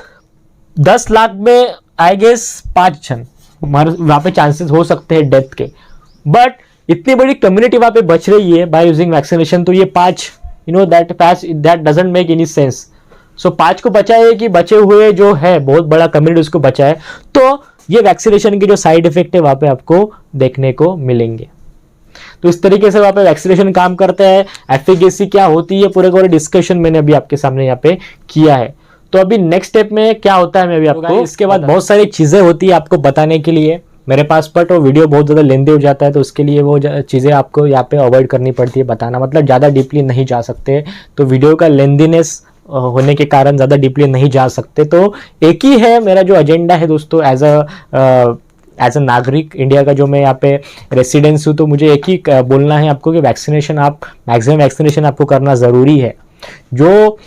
10 लाख में आई गेस 5 जन वहां पे चांसेस हो सकते हैं डेथ के। बट इतनी बड़ी कम्युनिटी वहां पे बच रही है बाय यूजिंग वैक्सीनेशन, तो ये 5 that doesn't make any sense. 5 को बचाए कि बचे हुए जो है बहुत बड़ा कम्युनिटी उसको बचाए, तो ये वैक्सीनेशन के जो साइड इफेक्ट है वहां पे आपको देखने को मिलेंगे। तो इस तरीके से वहां पे वैक्सीनेशन काम करता है। एफिकेसी क्या होती है, पूरे डिस्कशन मैंने अभी आपके सामने यहाँ पे किया है। तो अभी नेक्स्ट स्टेप में क्या होता है मैं अभी आपको इसके बाद बहुत सारी चीजें होती है आपको बताने के लिए मेरे पास, बट वो वीडियो बहुत ज्यादा लेंदी हो जाता है, तो उसके लिए वो चीजें आपको यहाँ पे अवॉइड करनी पड़ती है बताना, मतलब ज्यादा डीपली नहीं जा सकते। तो वीडियो का लेंदीनेस होने के कारण ज्यादा डीपली नहीं जा सकते। तो एक ही है मेरा जो एजेंडा है दोस्तों, एज अ नागरिक इंडिया का जो मैं यहाँ पे रेसिडेंस हूँ, तो मुझे एक ही बोलना है आपको कि वैक्सीनेशन मैक्सिमम वैक्सीनेशन आपको करना ज़रूरी है। जो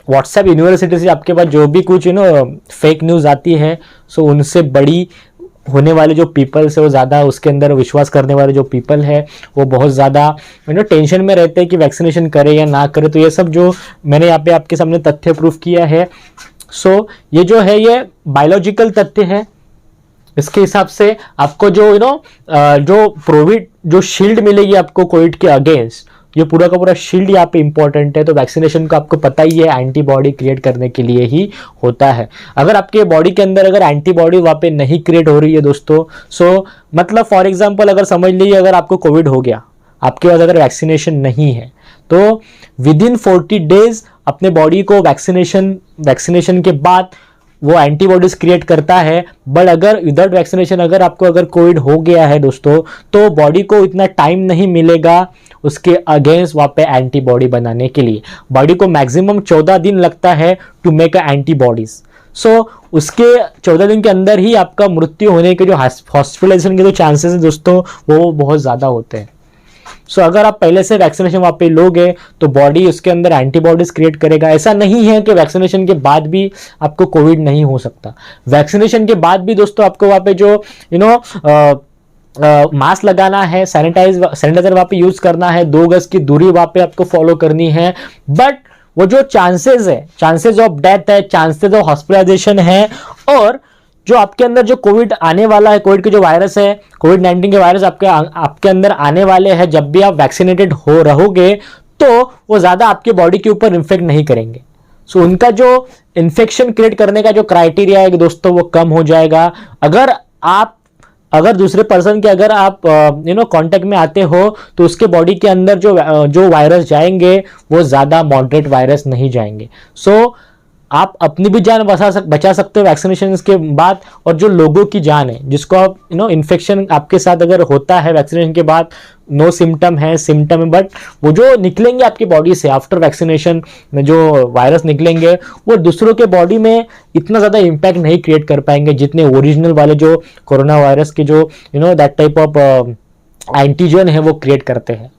व्हाट्सएप यूनिवर्सिटी से आपके पास जो भी कुछ फेक न्यूज़ आती है, उनसे बड़ी होने वाले जो पीपल्स है वो ज़्यादा उसके अंदर विश्वास करने वाले जो पीपल है वो बहुत ज़्यादा टेंशन में रहते हैं कि वैक्सीनेशन करे या ना करे। तो ये सब जो मैंने यहाँ पे आपके सामने तथ्य प्रूफ किया है, ये जो है ये बायोलॉजिकल तथ्य है। इसके हिसाब से आपको जो जो प्रोविड जो शील्ड मिलेगी आपको कोविड के अगेंस्ट, ये पूरा का पूरा शील्ड यहाँ पे इंपॉर्टेंट है। तो वैक्सीनेशन का आपको पता ही है एंटीबॉडी क्रिएट करने के लिए ही होता है। अगर आपके बॉडी के अंदर अगर एंटीबॉडी वहाँ पे नहीं क्रिएट हो रही है दोस्तों, मतलब फॉर एग्जांपल अगर समझ लीजिए अगर आपको कोविड हो गया, आपके पास अगर वैक्सीनेशन नहीं है, तो विद इन 40 डेज अपने बॉडी को वैक्सीनेशन के बाद वो एंटीबॉडीज क्रिएट करता है। बट अगर विदाउट वैक्सीनेशन अगर आपको अगर कोविड हो गया है दोस्तों, तो बॉडी को इतना टाइम नहीं मिलेगा उसके अगेंस्ट वहाँ पे एंटीबॉडी बनाने के लिए। बॉडी को मैक्सिमम 14 दिन लगता है टू मेक अ एंटीबॉडीज। सो उसके 14 दिन के अंदर ही आपका मृत्यु होने के जो हॉस्पिटलाइजेशन के जो चांसेस हैं दोस्तों वो बहुत ज़्यादा होते हैं। सो अगर आप पहले से वैक्सीनेशन वहाँ पे लोगे तो बॉडी उसके अंदर एंटीबॉडीज क्रिएट करेगा। ऐसा नहीं है कि वैक्सीनेशन के बाद भी आपको कोविड नहीं हो सकता। वैक्सीनेशन के बाद भी दोस्तों आपको वहाँ पे जो मास्क लगाना है, सैनिटाइजर वहाँ पे यूज करना है, 2 गज की दूरी वहाँ पे आपको फॉलो करनी है। बट वो जो चांसेस ऑफ डेथ है, चांसेस ऑफ हॉस्पिटलाइजेशन है, और जो आपके अंदर जो कोविड आने वाला है, कोविड के जो वायरस है, कोविड-19 के वायरस आपके अंदर आने वाले हैं, जब भी आप वैक्सीनेटेड हो रहोगे तो वो ज़्यादा आपके बॉडी के ऊपर इन्फेक्ट नहीं करेंगे। सो उनका जो इन्फेक्शन क्रिएट करने का जो क्राइटेरिया है दोस्तों वो कम हो जाएगा। अगर दूसरे पर्सन के अगर आप कांटेक्ट में आते हो तो उसके बॉडी के अंदर जो वायरस जाएंगे वो ज़्यादा मॉडरेट वायरस नहीं जाएंगे। सो आप अपनी भी जान बचा सकते हो वैक्सीनेशन के बाद, और जो लोगों की जान है जिसको आप इन्फेक्शन आपके साथ अगर होता है वैक्सीनेशन के बाद, नो सिम्टम है, बट वो जो निकलेंगे आपकी बॉडी से आफ्टर वैक्सीनेशन में जो वायरस निकलेंगे वो दूसरों के बॉडी में इतना ज़्यादा इम्पैक्ट नहीं क्रिएट कर पाएंगे जितने ओरिजिनल वाले जो कोरोना वायरस के जो दैट टाइप ऑफ एंटीजन है वो क्रिएट करते हैं।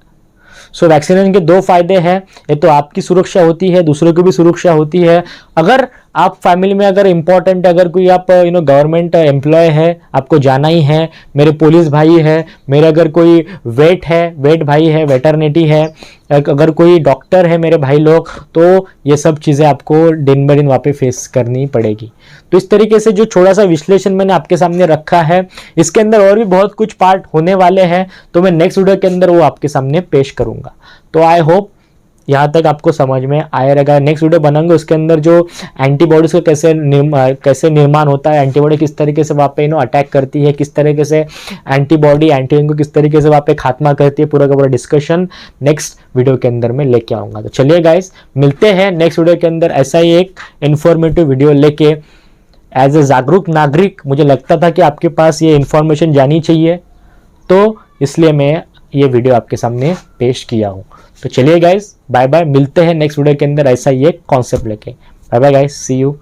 सो वैक्सीनेशन के 2 फायदे हैं, ये तो आपकी सुरक्षा होती है, दूसरों की भी सुरक्षा होती है। अगर आप फैमिली में अगर इंपॉर्टेंट, अगर कोई आप गवर्नमेंट एम्प्लॉय है, आपको जाना ही है, मेरे पुलिस भाई है, मेरे अगर कोई वेट भाई है, वेटरनिटी है, अगर कोई डॉक्टर है मेरे भाई लोग, तो ये सब चीज़ें आपको दिन ब दिन वहाँ पे फेस करनी पड़ेगी। तो इस तरीके से जो थोड़ा सा विश्लेषण मैंने आपके सामने रखा है, इसके अंदर और भी बहुत कुछ पार्ट होने वाले हैं, तो मैं नेक्स्ट वीडियो के अंदर वो आपके सामने पेश करूँगा। तो आई होप यहाँ तक आपको समझ में आया रहेगा। नेक्स्ट वीडियो बनाएंगे उसके अंदर जो एंटीबॉडीज का कैसे निर्माण होता है, एंटीबॉडी किस तरीके से वहाँ पे अटैक करती है, किस तरीके से एंटीजन को किस तरीके से वहाँ पे खात्मा करती है, पूरा का पूरा डिस्कशन नेक्स्ट वीडियो के अंदर मैं लेके आऊँगा। तो चलिए गाइस, मिलते हैं नेक्स्ट वीडियो के अंदर ऐसा ही एक इन्फॉर्मेटिव वीडियो लेके। एज ए जागरूक नागरिक मुझे लगता था कि आपके पास ये इन्फॉर्मेशन जानी चाहिए, तो इसलिए मैं ये वीडियो आपके सामने पेश किया हूँ। तो चलिए गाइस, बाय बाय, मिलते हैं नेक्स्ट वीडियो के अंदर ऐसा ही एक कॉन्सेप्ट लेके। Bye bye guys, see you.